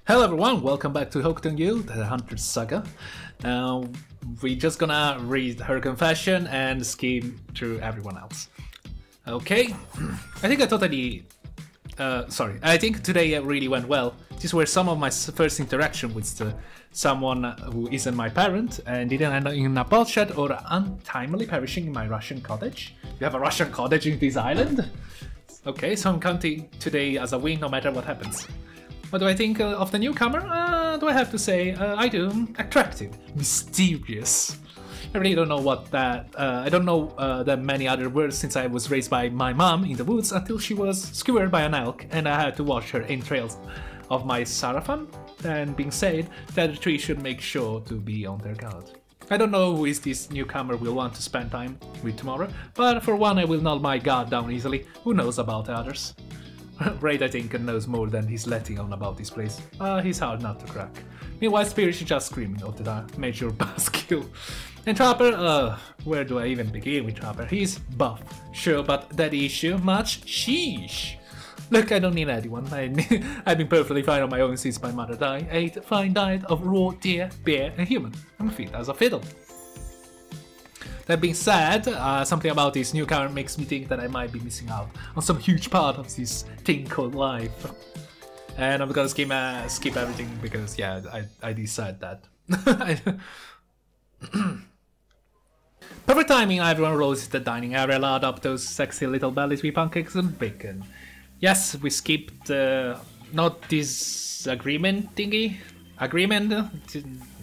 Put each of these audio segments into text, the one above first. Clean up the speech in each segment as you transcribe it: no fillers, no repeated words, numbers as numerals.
Hello everyone, welcome back to PHOTOSENSITIVITY, the Huntress saga. We're just gonna read her confession and skim through everyone else. Okay, I think today really went well. These were some of my first interaction with someone who isn't my parent and didn't end up in a bloodshed or untimely perishing in my Russian cottage. You have a Russian cottage in this island? Okay, so I'm counting today as a win no matter what happens. What do I think of the newcomer? Do I have to say, I do. Attractive, mysterious. I really don't know what that, I don't know that many other words since I was raised by my mom in the woods until she was skewered by an elk and I had to watch her entrails of my sarafan. And being said, the other three should make sure to be on their guard. I don't know who is this newcomer will want to spend time with tomorrow, but for one I will not my guard down easily. Who knows about the others? Raid, I think, knows more than he's letting on about this place. He's hard not to crack. Meanwhile, Spirit is just screaming all the time. Major buzzkill. And Trapper, where do I even begin with Trapper? He's buff, sure, but that issue much? Sheesh. Look, I don't need anyone. I've been perfectly fine on my own since my mother died. I ate a fine diet of raw deer, bear, and human. I'm fit as a fiddle. That being said, something about this newcomer makes me think that I might be missing out on some huge part of this thing called life. And I'm gonna skip everything because, yeah, I decided that. Perfect timing, everyone rolls to the dining area, load up those sexy little bellies with pancakes and bacon. Yes, we skipped, not this agreement thingy,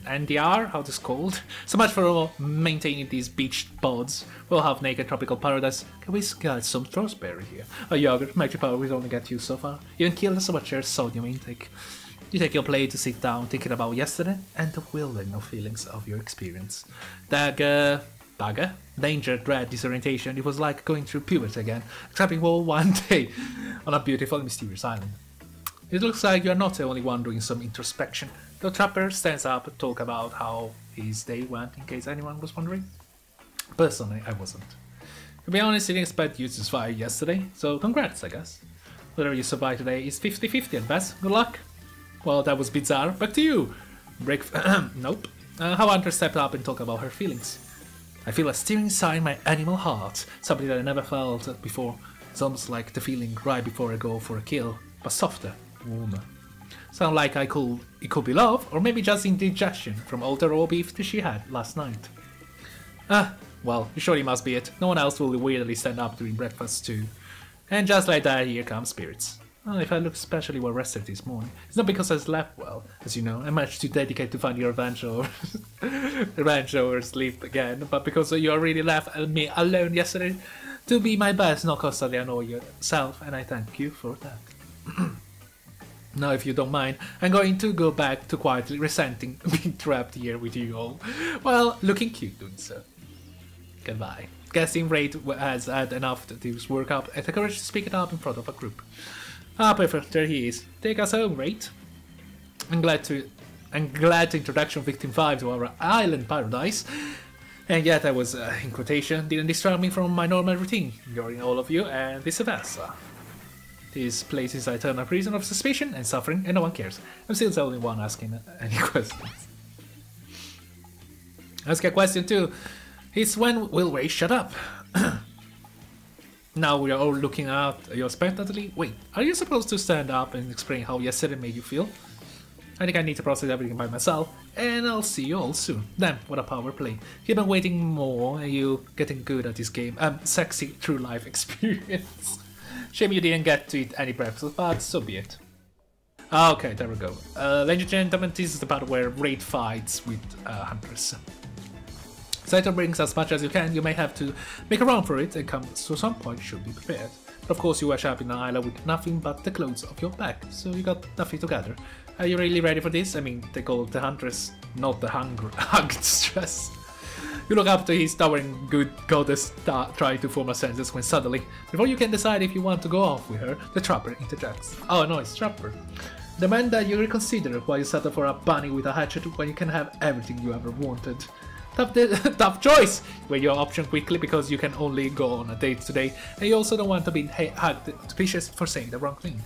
NDR, how this called. So much for maintaining these beach pods. We'll have naked tropical paradise. Can we get some strawberry here? A yogurt, magic power will only get you so far. You can kill so much your sodium intake. You take your plate to sit down thinking about yesterday and the whirling of feelings of your experience. Dagger, danger, dread, disorientation. It was like going through puberty again, except all one day on a beautiful and mysterious island. It looks like you're not the only one doing some introspection. The Trapper stands up to talk about how his day went, in case anyone was wondering. Personally, I wasn't. To be honest, I didn't expect you to survive yesterday, so congrats, I guess. Whether you survive today is 50-50 at best. Good luck. Well, that was bizarre. Back to you. Nope. How Huntress stepped up and talked about her feelings. I feel a stirring inside my animal heart, something that I never felt before. It's almost like the feeling right before I go for a kill, but softer, warmer. Sound like it could be love, or maybe just indigestion from all the raw beef that she had last night. Well, it surely must be it. No one else will weirdly stand up during breakfast too. And just like that, here come spirits. If I look especially well rested this morning, it's not because I slept well, as you know. I managed to dedicate to find your revenge or sleep again, but because you already left me alone yesterday to be my best, not constantly annoy yourself, and I thank you for that. Now, if you don't mind, I'm going to go back to quietly resenting being trapped here with you all, while looking cute doing so. Goodbye. Guessing Raid has had enough to this workout and the courage to speak it up in front of a group. Perfect, there he is. Take us home, Raid. I'm glad the introduction of Victim 5 to our island paradise. And yet I was, in quotation, didn't distract me from my normal routine, ignoring all of you and vice versa. This place is an eternal prison of suspicion and suffering, and no one cares. I'm still the only one asking any questions. Ask a question too. It's when will Ray shut up? Now we are all looking at you expectantly. Wait, are you supposed to stand up and explain how yesterday made you feel? I think I need to process everything by myself, and I'll see you all soon. Damn, what a power play. You've been waiting more, and you getting good at this game. Sexy true life experience. Shame you didn't get to eat any breakfast, but so be it. Okay, there we go. Ladies and gentlemen, this is the part where Raid fights with Huntress. Saito brings as much as you can. You may have to make a run for it and come, so some point should be prepared. But of course you wash up in an island with nothing but the clothes of your back, so you got nothing to gather. Are you really ready for this? I mean, they call it the Huntress, not the hugged stress. You look up to his towering good goddess trying to form a sentence when suddenly, before you can decide if you want to go off with her, the Trapper interjects. Oh no, it's Trapper. Demand that you reconsider why you settle for a bunny with a hatchet when you can have everything you ever wanted. Tough choice! Weigh your option quickly because you can only go on a date today, and you also don't want to be hugged suspicious for saying the wrong thing.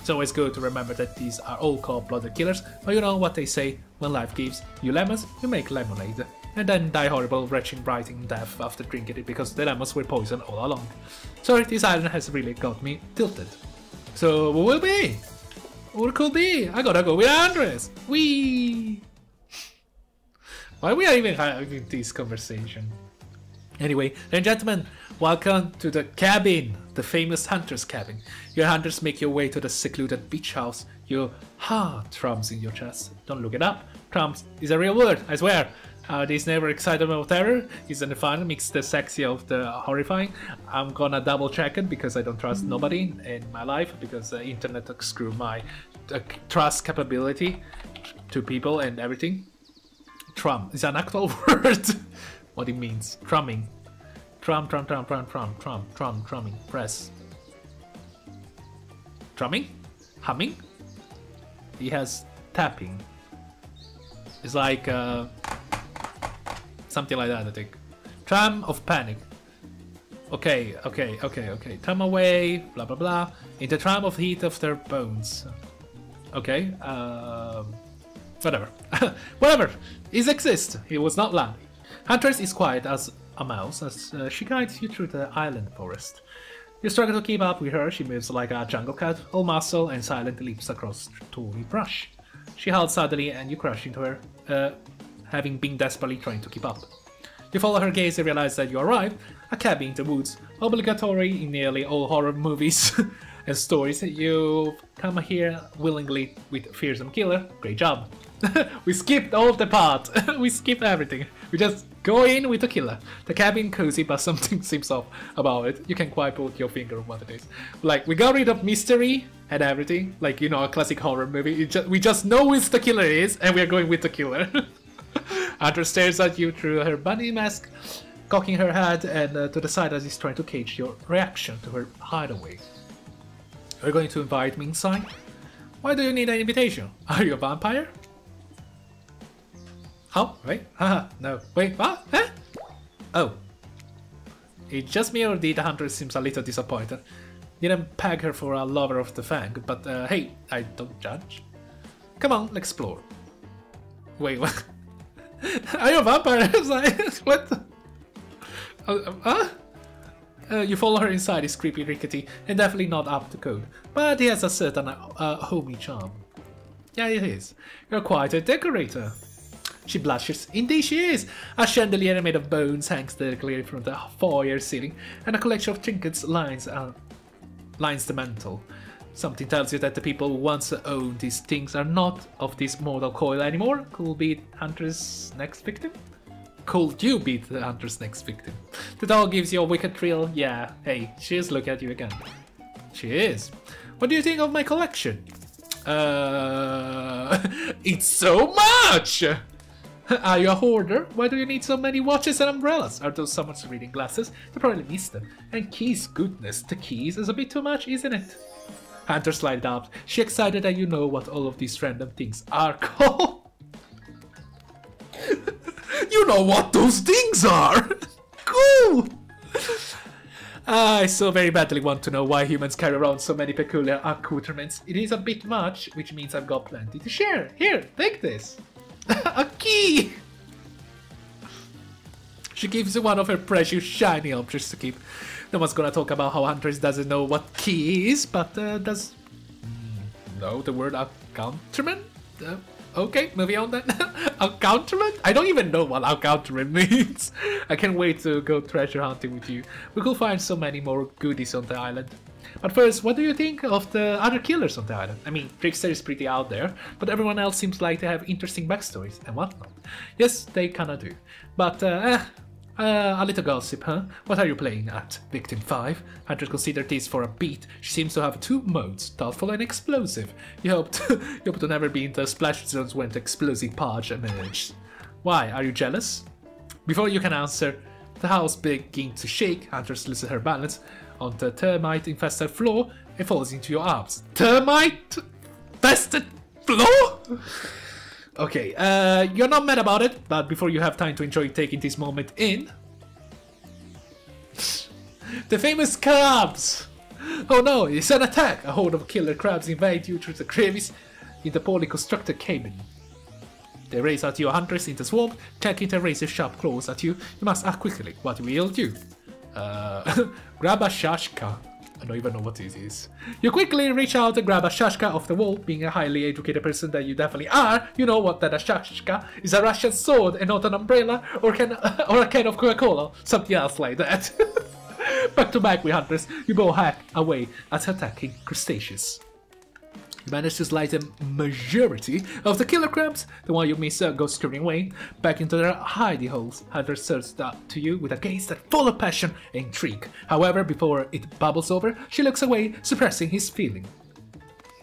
It's always good to remember that these are all cold-blooded killers, but you know what they say, when life gives you lemons, you make lemonade. And then die horrible, wretched, biting death after drinking it because the lemons were poison all along. Sorry, this island has really got me tilted. So, who will be? Who could be? I gotta go with Huntress! Whee! Why we are even having this conversation? Anyway, ladies and gentlemen, welcome to the cabin, the famous Huntress cabin. Your hunters make your way to the secluded beach house. Your heart thrums in your chest. Don't look it up. Thrums is a real word, I swear. This never excited about terror is in the final mix the sexy of the horrifying. I'm gonna double check it because I don't trust nobody in my life because the internet screw my trust capability to people and everything. Trum is an actual word. What it means. Trumming. Trumming. Press. Trumming? Humming? He has tapping. It's like something like that, I think. Tram of panic. Okay. Tram away, blah blah blah. In the tram of heat of their bones. Okay, whatever. Whatever. It exists. He was not landing. Huntress is quiet as a mouse as she guides you through the island forest. You struggle to keep up with her. She moves like a jungle cat, all muscle and silent leaps across thorny brush. She halts suddenly and you crash into her, having been desperately trying to keep up. You follow her gaze and realize that you arrive, a cabin in the woods, obligatory in nearly all horror movies and stories. You come here willingly with fearsome killer. Great job. We skipped all the part. We skipped everything. We just go in with the killer. The cabin cozy, but something seems off about it. You can quite put your finger on what it is. Like, we got rid of mystery and everything. Like, you know, a classic horror movie. We just know who the killer is, and we are going with the killer. Huntress stares at you through her bunny mask, cocking her head and to the side as he's trying to gauge your reaction to her hideaway. Are you going to invite me inside? Why do you need an invitation? Are you a vampire? How? Wait, haha, no. Wait, what? Huh? Oh. It's just me or did the Huntress seems a little disappointed. Didn't peg her for a lover of the fang, but hey, I don't judge. Come on, let's explore. Wait, what? Are you a vampire? What? You follow her inside, he's creepy, rickety, and definitely not up to code. But he has a certain homey charm. Yeah, it is. You're quite a decorator. She blushes. Indeed she is! A chandelier made of bones hangs directly from the foyer ceiling, and a collection of trinkets lines the mantle. Something tells you that the people who once owned these things are not of this mortal coil anymore. Could be Hunter's next victim? Could you be the Hunter's next victim? The dog gives you a wicked thrill. Yeah, hey, she is looking at you again. She is. What do you think of my collection? It's so much! Are you a hoarder? Why do you need so many watches and umbrellas? Are those someone's reading glasses? They probably missed them. And keys, goodness, the keys is a bit too much, isn't it? Hunter slid up. She excited that you know what all of these random things are called. You know what those things are! Cool! I so very badly want to know why humans carry around so many peculiar accoutrements. It is a bit much, which means I've got plenty to share. Here, take this. A key! She gives you one of her precious shiny objects to keep. No one's gonna talk about how Huntress doesn't know what key is, but does know the word accoutrement? Okay, moving on then. Accoutrement? I don't even know what accoutrement means. I can't wait to go treasure hunting with you. We could find so many more goodies on the island. But first, what do you think of the other killers on the island? I mean, Trickster is pretty out there, but everyone else seems like they have interesting backstories and whatnot. Yes, they kinda do. But, a little gossip, huh? What are you playing at? Victim 5? Huntress considered this for a beat. She seems to have two modes, thoughtful and explosive. You hope to never be in the splash zones when the explosive purge emerges. Why, are you jealous? Before you can answer, the house begins to shake. Huntress loses her balance on the termite-infested floor and falls into your arms. Termite-infested floor? Okay, you're not mad about it, but before you have time to enjoy taking this moment in... the famous crabs! Oh no, it's an attack! A horde of killer crabs invade you through the crevice in the poorly constructed cabin. They race at your Huntress in the swamp, taking their razor-sharp claws at you. You must act quickly. What will you do? Grab a shashka. I don't even know what this is. You quickly reach out and grab a shashka off the wall. Being a highly educated person that you definitely are, you know what that a shashka is a Russian sword and not an umbrella or a can of Coca-Cola. Something else like that. Back to back with Huntress, you both hack away at attacking crustaceans. You manage to slide the majority of the killer crabs. The one you miss goes screaming away, back into their hidey holes. Huntress turns to you with a gaze that full of passion and intrigue. However, before it bubbles over, she looks away, suppressing his feeling.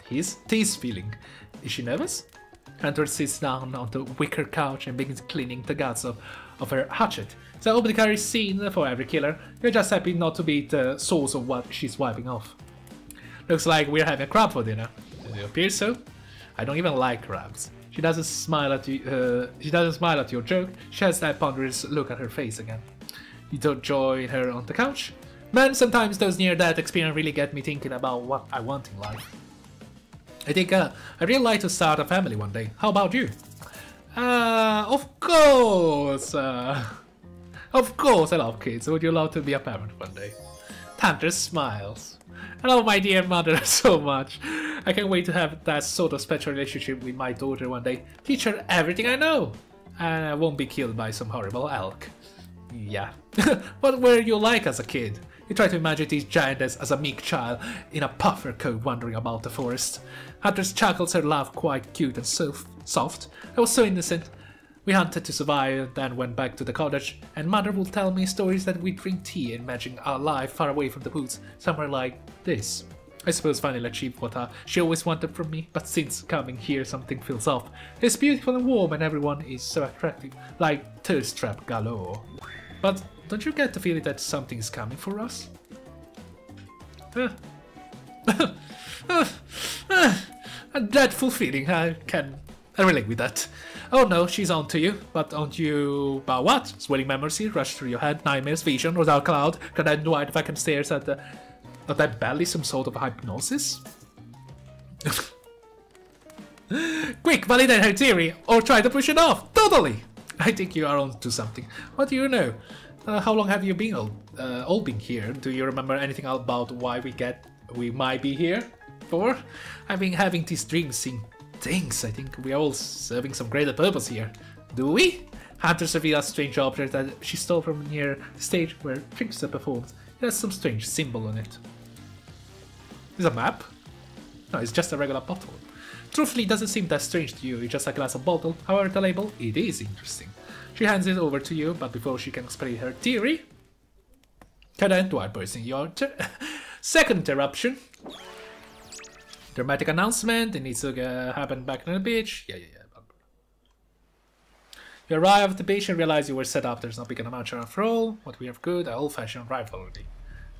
His feeling. Is she nervous? Huntress sits down on the wicker couch and begins cleaning the guts of her hatchet. It's an obligatory scene for every killer. You're just happy not to be the source of what she's wiping off. Looks like we're having a crab for dinner. It appears so. I don't even like crabs. She doesn't smile at you. She doesn't smile at your joke. She has that ponderous look at her face again. You don't join her on the couch. Man, sometimes those near-death experiences really get me thinking about what I want in life. I think I'd really like to start a family one day. How about you? Of course. Of course, I love kids. Would you love to be a parent one day? Huntress smiles. I love my dear mother so much. I can't wait to have that sort of special relationship with my daughter one day. Teach her everything I know. And I won't be killed by some horrible elk. Yeah. What were you like as a kid? You try to imagine this giant as a meek child in a puffer coat wandering about the forest. Huntress chuckles, her laugh quite cute and so soft. I was so innocent. We hunted to survive, then went back to the cottage, and Mother would tell me stories that we'd drink tea and imagine our life far away from the woods, somewhere like this. I suppose finally achieved what she always wanted from me, but since coming here something feels off. It's beautiful and warm and everyone is so attractive, like thirst trap galore. But don't you get the feeling that something is coming for us? A dreadful feeling, I relate with that. Oh no, she's on to you, but on to you about what? Swelling memories rush through your head, nightmares, vision, or dark cloud, can I wide vacant stares at that belly, some sort of hypnosis? Quick, validate her theory, or try to push it off, totally! I think you are on to something. What do you know? How long have you been all been here? Do you remember anything about why we might be here for? I've been having these dreams, seeing things. I think we are all serving some greater purpose here. Do we? Huntress reveals a strange object that she stole from near the stage where drinks are performed. It has some strange symbol on it. Is it a map? No, it's just a regular bottle. Truthfully, it doesn't seem that strange to you, it's just a glass of bottle. However, the label, it is interesting. She hands it over to you, but before she can explain her theory... Cadet Dwight bursting your second interruption. Dramatic announcement, it needs to happen back on the beach. Yeah. You arrive at the beach and realize you were set up. There's no big amateur after all. What we have good, an old-fashioned rivalry.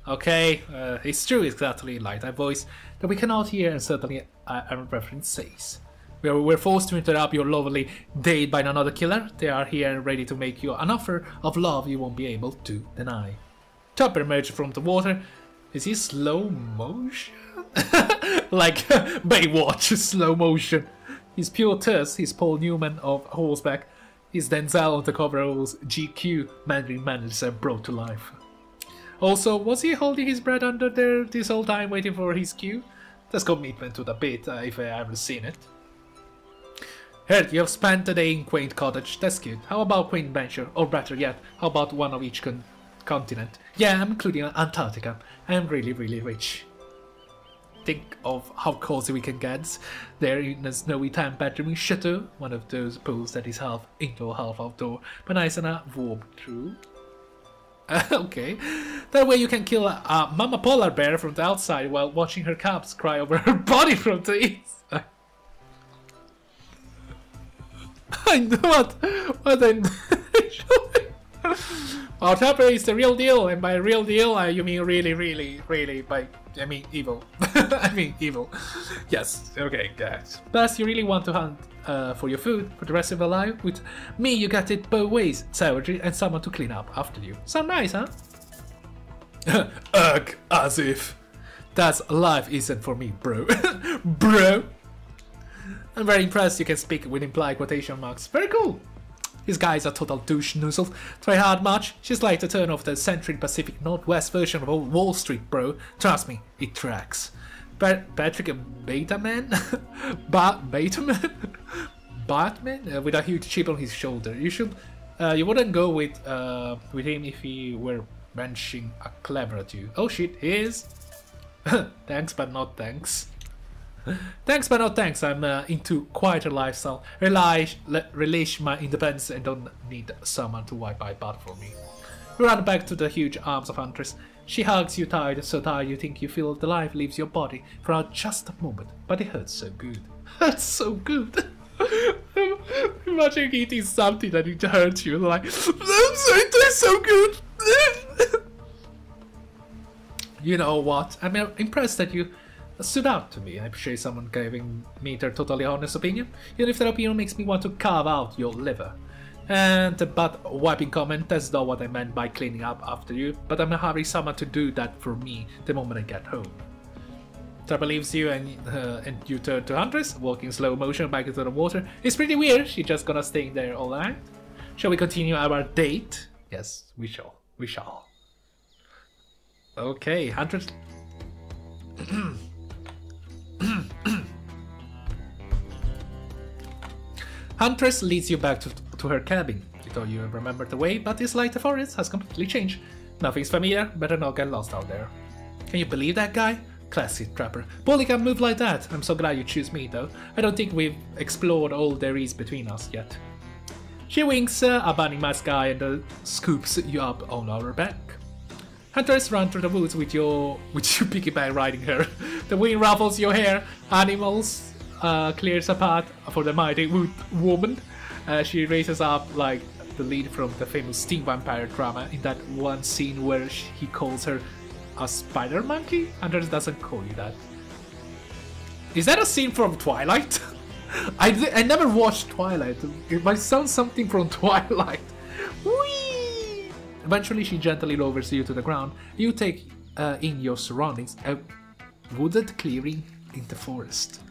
Okay, it's true, exactly like that voice that we cannot hear, and certainly a reference says. We're forced to interrupt your lovely date by another killer. They are here and ready to make you an offer of love you won't be able to deny. Chopper emerged from the water. Is he slow motion? Like Baywatch slow motion. He's pure thirst, he's Paul Newman of horseback. He's Denzel on the cover of GQ, Mandarin Manager brought to life. Also, was he holding his breath under there this whole time waiting for his cue? That's commitment to the bit, if I haven't seen it. Heard you have spent the day in quaint cottage, that's good. How about quaint adventure, or better yet, how about one of each continent? Yeah, I'm including Antarctica. I am really, really rich. Think of how cozy we can get there in a snowy time-pattering chateau, one of those pools that is half indoor, half outdoor, but nice and warm too. Okay, that way you can kill a mama polar bear from the outside while watching her cubs cry over her body from the inside. I know what I'm Our Tapper is the real deal, and by real deal, you mean really, I mean evil. I mean evil. Yes, okay, guys. Plus, you really want to hunt for your food for the rest of your life? With me, you got it both ways, savagery and someone to clean up after you. Sound nice, huh? Ugh, as if. That's life isn't for me, bro. Bro. I'm very impressed you can speak with implied quotation marks. Very cool. This guy's a total douche noozle. Try hard much? She's like the turn of the Central Pacific Northwest version of Wall Street, bro. Trust me, it tracks. Patrick Bateman? Bateman? Batman? With a huge chip on his shoulder. You wouldn't go with him if he were benching a clever at you. Oh shit, he is. Thanks but not thanks. Thanks but not thanks. I'm into quieter lifestyle. Relish my independence and don't need someone to wipe my butt for me. You run back to the huge arms of Huntress. She hugs you tight, so tight you think you feel the life leaves your body for just a moment, but it hurts so good. Hurts so good. Imagine eating something that it hurts you, like, I'm sorry, it tastes so good. You know what? I'm impressed that you stood out to me. I appreciate someone giving me their totally honest opinion, even if their opinion makes me want to carve out your liver. And the butt wiping comment, that's not what I meant by cleaning up after you, but I'm having someone to do that for me the moment I get home. Trapper leaves you and you turn to Huntress, walking slow motion back into the water. It's pretty weird, she's just gonna stay there all night. Shall we continue our date? Yes, we shall. We shall. Okay, Huntress. Huntress leads you back to her cabin. You thought you remembered the way, but it's like the forest has completely changed. Nothing's familiar, better not get lost out there. Can you believe that guy? Classic Trapper. Bully can move like that. I'm so glad you choose me though. I don't think we've explored all there is between us yet. She winks a bunny mask guy and scoops you up on our back. Huntress run through the woods with you piggyback riding her. The wind ruffles your hair. Animals clears a path for the mighty wood woman. She raises up like the lead from the famous steam vampire drama in that one scene where he calls her a spider monkey? Huntress doesn't call you that. Is that a scene from Twilight? I never watched Twilight. It might sound something from Twilight. Whee! Eventually she gently lowers you to the ground. You take in your surroundings, a wooded clearing in the forest.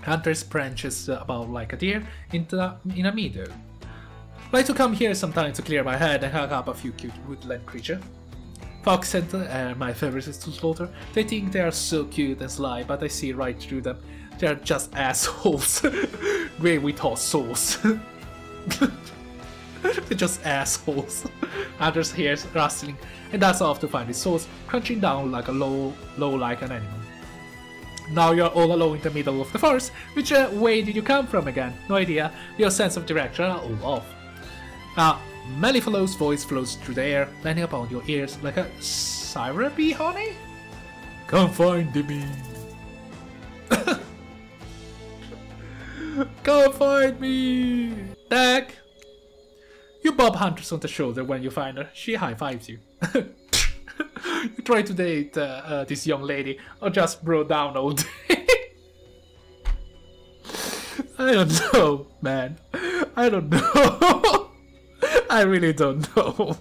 Huntress branches about like a deer in a meadow. Like to come here sometimes to clear my head and hug up a few cute woodland creatures. Fox and my favorites to slaughter. They think they are so cute and sly, but I see right through them. They are just assholes. Great with hot sauce. They're just assholes. Huntress hears rustling and that's off to find his source, crunching down like a low like an animal. Now you're all alone in the middle of the forest. Which way did you come from again? No idea. Your sense of direction are all off. Mellifluo's voice flows through the air, landing upon your ears like a syrupy honey? Come find me. Come find me. Dag. You bob Huntress on the shoulder when you find her. She high-fives you. You try to date this young lady or just bro down all day? I don't know, man. I don't know. I really don't know.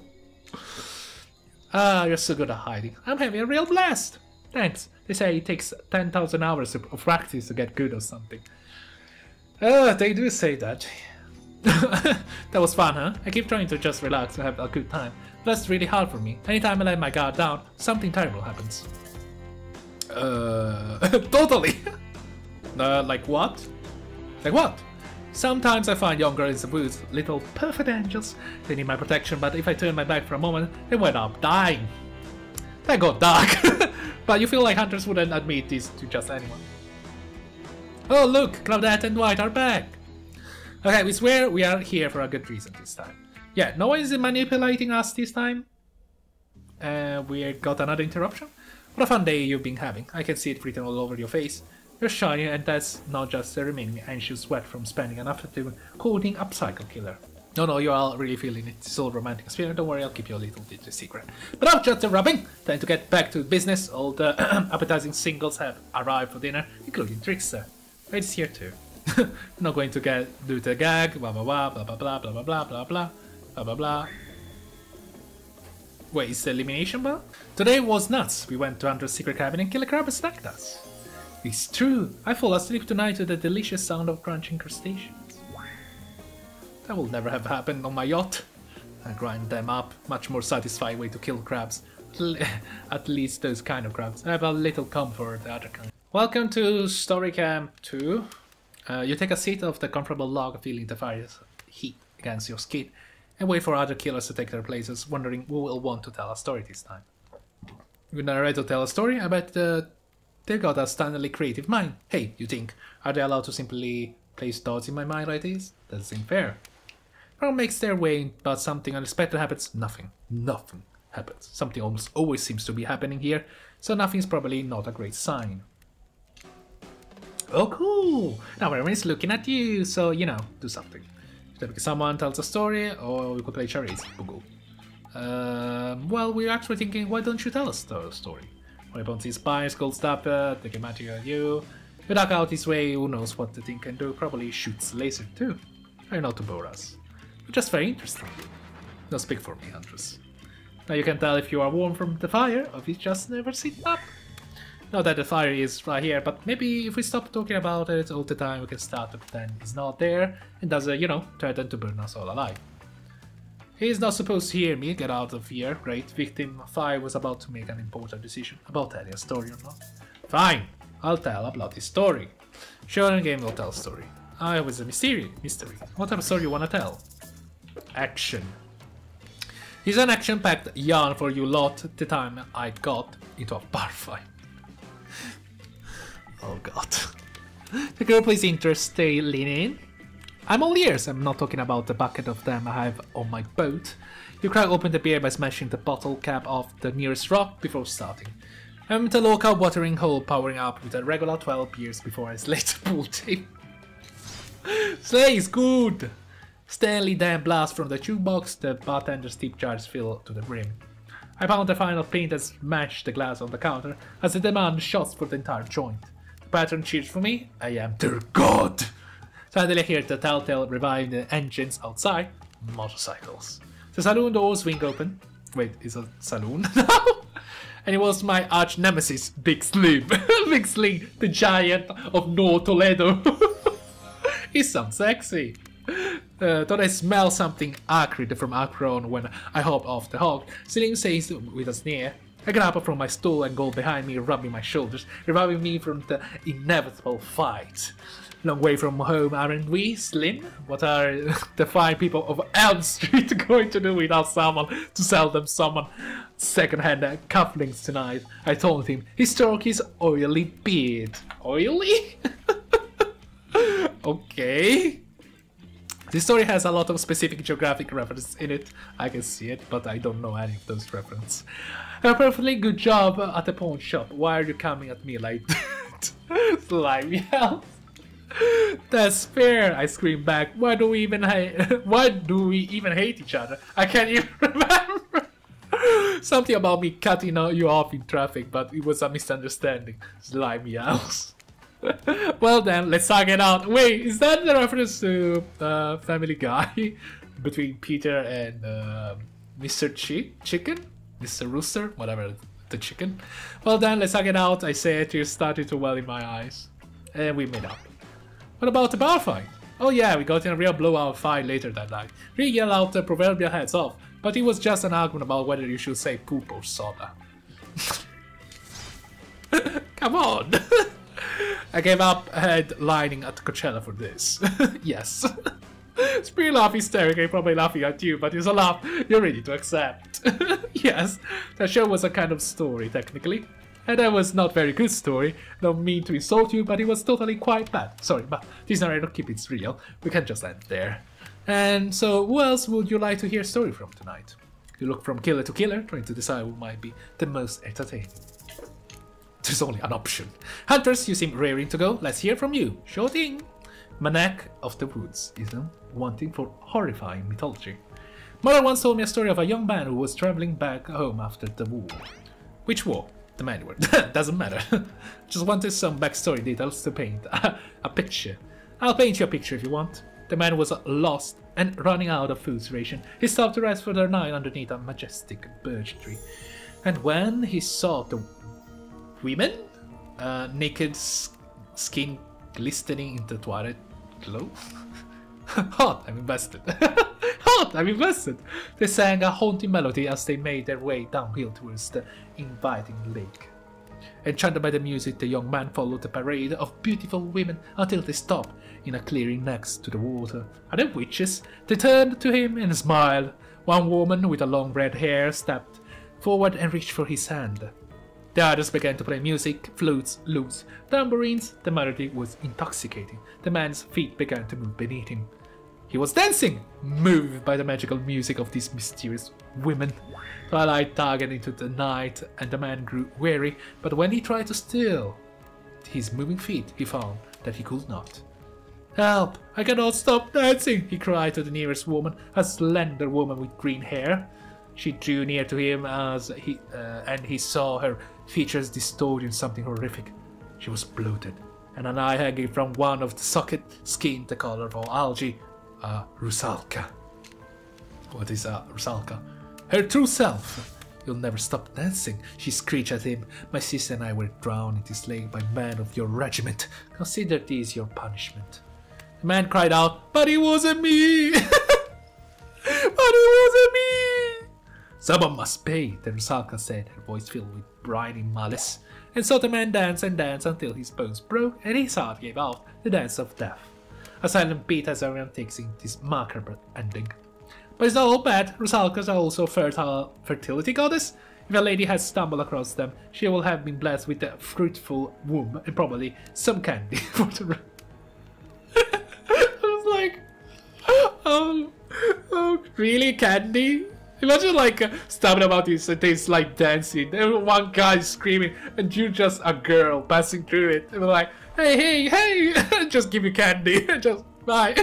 You're so good at hiding. I'm having a real blast. Thanks. They say it takes 10,000 hours of practice to get good or something. They do say that. That was fun, huh? I keep trying to just relax and have a good time. That's really hard for me. Anytime I let my guard down, something terrible happens. Totally. Like what? Like what? Sometimes I find young girls in the woods, little perfect angels. They need my protection, but if I turn my back for a moment, they wind up dying. That got dark. But you feel like Huntress wouldn't admit this to just anyone. Oh look, Claudette and Dwight are back. Okay, we swear we are here for a good reason this time. Yeah, no one is manipulating us this time. We got another interruption. What a fun day you've been having. I can see it written all over your face. You're shiny, and that's not just the remaining anxious sweat from spending an afternoon holding a psycho killer. No, you're all really feeling it. It's all romantic spirit. Don't worry, I'll keep you a little bit secret. But now just the rubbing. Time to get back to business. All the appetizing singles have arrived for dinner, including Trickster. It's here too. I'm not going to do the gag. Blah blah blah blah blah blah blah blah blah blah blah blah blah. Wait, is the elimination bell? Today was nuts. We went to Huntress' secret cabin and killer crab attacked us. It's true. I fall asleep tonight to the delicious sound of crunching crustaceans. That will never have happened on my yacht. I grind them up. Much more satisfying way to kill crabs. At least those kind of crabs. I have a little comfort the other kind. Welcome to Story Camp 2. You take a seat of the comfortable log, feeling the fire's heat against your skin, and wait for other killers to take their places, wondering who will want to tell a story this time. When they're ready to tell a story, I bet they got a stunningly creative mind. Hey, you think, are they allowed to simply place thoughts in my mind like this? Doesn't seem fair. Everyone makes their way, but something unexpected happens. Nothing happens. Something almost always seems to be happening here, so nothing's probably not a great sign. Oh cool! Now everyone's looking at you, so you know, do something. Typically someone tells a story, or we could play charades. Well, we're actually thinking, why don't you tell us the story? Weapons inspires, gold stopper, they can magic at you. You duck out this way, who knows what the thing can do, probably shoots laser too. Try not to bore us. But just very interesting. No, speak for me, Huntress. Now you can tell if you are warm from the fire, or if you just never sit up. Not that the fire is right here, but maybe if we stop talking about it all the time, we can start to pretend it's not there, and does you know, threaten to burn us all alive. He's not supposed to hear me, get out of here, great. Victim 5 was about to make an important decision about telling a story or not. Fine, I'll tell a bloody story. Sure, in game will tell a story. I was a mystery. What type of story you wanna tell? Action. Here's an action-packed yarn for you lot the time I got into a bar fight. Oh god. The girl plays interest, stay leaning. I'm all ears. I'm not talking about the bucket of them I have on my boat. You crack open the beer by smashing the bottle cap off the nearest rock before starting. I'm the local watering hole powering up with a regular 12 beers before I slate the pool table. Slay is good! Stanley then blasts from the jukebox, the bartender's tip jars fill to the brim. I pound the final pint and smash the glass on the counter as I demand shots for the entire joint. The patron cheers for me. I am their god! Suddenly I hear the telltale reviving the engines outside. Motorcycles. The saloon doors swing open. Wait, is a saloon? And it was my arch nemesis, Big Slim. Big Slim, the giant of North Toledo. He sounds sexy. Thought I smell something acrid from Akron when I hop off the hog. Slim says with a sneer. I grab up from my stool and go behind me, rubbing my shoulders, reviving me from the inevitable fight. Long way from home, aren't we, Slim? What are the fine people of Elm Street going to do without someone to sell them some second-hand cufflinks tonight? I told him. He stroked his oily beard. Oily? Okay. This story has a lot of specific geographic references in it. I can see it, but I don't know any of those references. A perfectly good job at the pawn shop. Why are you coming at me like that? Slimy house. That's fair, I scream back. Why do we even hate each other? I can't even remember. Something about me cutting you off in traffic, but it was a misunderstanding. Slimy house. Well then, let's talk it out. Wait, is that the reference to Family Guy? Between Peter and Mr. Chicken? Mr. Rooster? Whatever, the chicken. Well then, let's talk it out. I say it, tears started to well in my eyes. And we made up. What about the bar fight? Oh yeah, we got in a real blowout fight later that night. We yelled out the proverbial heads off, but it was just an argument about whether you should say poop or soda. Come on! I gave up headlining at Coachella for this. Yes. It's pretty laugh hysterical, probably laughing at you, but it's a laugh you're ready to accept. Yes, that show was a kind of story, technically. And that was not very good story. Don't mean to insult you, but it was totally quite bad. Sorry, but this narrator keep it real. We can just end there. And so, who else would you like to hear a story from tonight? You look from killer to killer, trying to decide who might be the most entertaining. There's only an option. Huntress, you seem raring to go. Let's hear from you. Sure thing. Maniac of the woods, isn't wanting for horrifying mythology. Mother once told me a story of a young man who was traveling back home after the war. Which war? The manual. Doesn't matter. Just wanted some backstory details to paint a picture. I'll paint you a picture if you want. The man was lost and running out of food ration. He stopped to rest for the night underneath a majestic birch tree. And when he saw the women, naked skin glistening in the twilight glow. Hot, I'm invested. Hot, I'm invested. They sang a haunting melody as they made their way downhill towards the inviting lake. Enchanted by the music, the young man followed the parade of beautiful women until they stopped in a clearing next to the water. Are they witches? They turned to him and smiled. One woman with a long red hair stepped forward and reached for his hand. The others began to play music, flutes, lutes, tambourines. The melody was intoxicating. The man's feet began to move beneath him. He was dancing, moved by the magical music of these mysterious women. Twilight darkened into the night, and the man grew weary, but when he tried to still his moving feet, he found that he could not. "Help! I cannot stop dancing!" he cried to the nearest woman, a slender woman with green hair. She drew near to him and he saw her features distorted in something horrific. She was bloated, and an eye hanging from one of the socket skinned the color of algae. A rusalka. What is a rusalka? Her true self. "You'll never stop dancing," she screeched at him. "My sister and I were drowned in this lake by men of your regiment. Consider this your punishment." The man cried out, "But it wasn't me! But it wasn't me!" "Someone must pay," the rusalka said, her voice filled with briny malice. And so the man danced and danced until his bones broke and his heart gave out, the dance of death. A silent beat as everyone takes in this macabre ending. But it's not all bad. Rusalkas are also fertility goddess. If a lady has stumbled across them, she will have been blessed with a fruitful womb and probably some candy for the rest. I was like, oh, really, candy? Imagine like stumbling about this and it's like dancing. There one guy screaming and you just a girl passing through it. And we're like, hey, just give you candy. Just bye.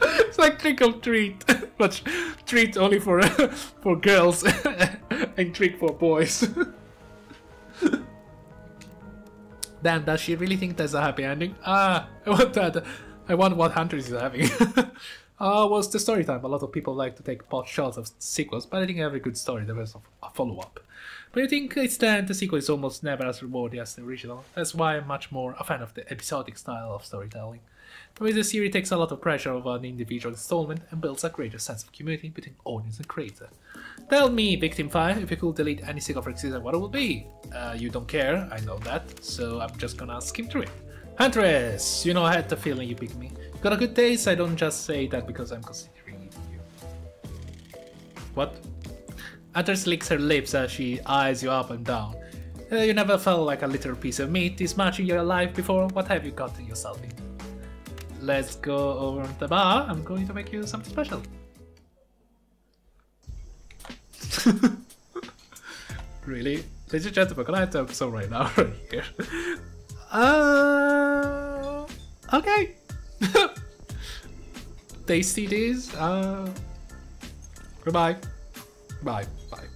It's like trick or treat, but treat only for girls and trick for boys. Damn, does she really think that's a happy ending? I want that. I want what Huntress is having. Was the story time. A lot of people like to take pot shots of sequels, but I think every good story deserves a follow-up. But I think it's that the sequel is almost never as rewarding as the original. That's why I'm much more a fan of the episodic style of storytelling. The way the series takes a lot of pressure of an individual installment and builds a greater sense of community between audience and creator. Tell me, Victim 5, if you could delete any sequel for season, what it would be? You don't care, I know that, so I'm just gonna skim through it. Huntress! You know, I had the feeling you picked me. Got a good taste? I don't just say that because I'm considering you. What? Huntress licks her lips as she eyes you up and down. You never felt like a little piece of meat this much in your life before? What have you gotten yourself in? Let's go over to the bar. I'm going to make you something special. Really? Ladies and gentlemen, can I have the episode right now? Right here. Okay. Tasty this. Goodbye. Bye. Bye.